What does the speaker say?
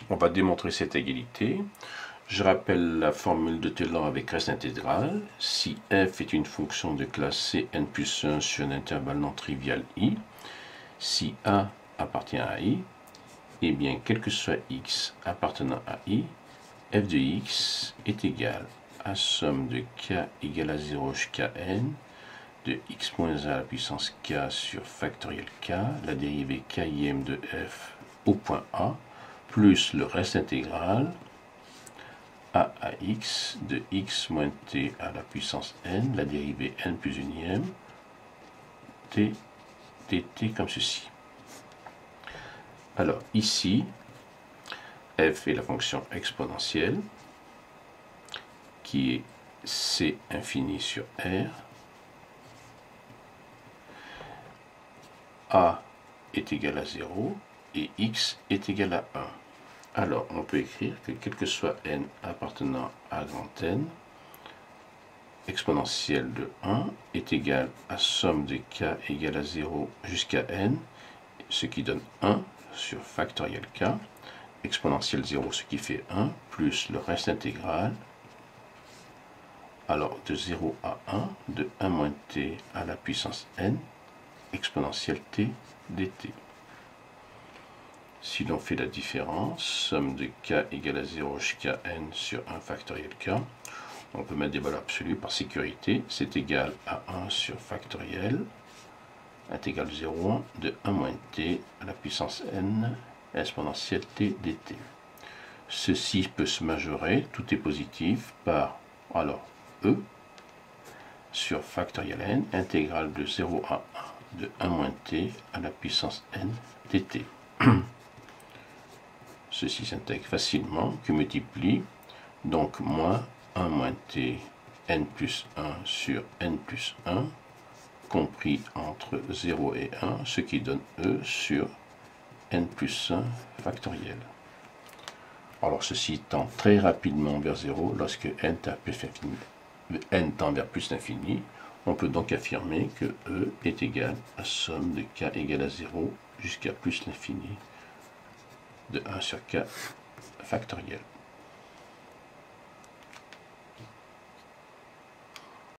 On va démontrer cette égalité. Je rappelle la formule de Taylor avec reste intégral. Si f est une fonction de classe Cn plus 1 sur un intervalle non trivial i, si a appartient à i, eh bien, quel que soit x appartenant à i, f de x est égal à somme de k égale à 0 jusqu'à n de x moins a à la puissance k sur factoriel k, la dérivée kim de f au point a, plus le reste intégral a à x de x moins t à la puissance n, la dérivée n plus unième, t dt comme ceci. Alors ici, f est la fonction exponentielle qui est c infini sur r. A est égal à 0 et x est égal à 1. Alors, on peut écrire que quel que soit n appartenant à grand N, exponentielle de 1 est égal à somme de k égale à 0 jusqu'à n, ce qui donne 1 sur factoriel k, exponentielle 0, ce qui fait 1, plus le reste intégral, alors de 0 à 1, de 1 moins t à la puissance n, exponentielle t dt. Si l'on fait la différence, somme de k égale à 0 jusqu'à n sur 1 factoriel k, on peut mettre des valeurs absolues par sécurité, c'est égal à 1 sur factoriel, intégral 0,1 de 1 moins t à la puissance n, exponentielle t dt. Ceci peut se majorer, tout est positif, par, alors, e sur factoriel n, intégral de 0 à 1 de 1 moins t à la puissance n dt. Ceci s'intègre facilement, que multiplie, donc moins 1 moins t n plus 1 sur n plus 1, compris entre 0 et 1, ce qui donne e sur n plus 1 factoriel. Alors ceci tend très rapidement vers 0 lorsque n tend vers plus l'infini. On peut donc affirmer que e est égal à somme de k égale à 0 jusqu'à plus l'infini de 1 sur k factoriel.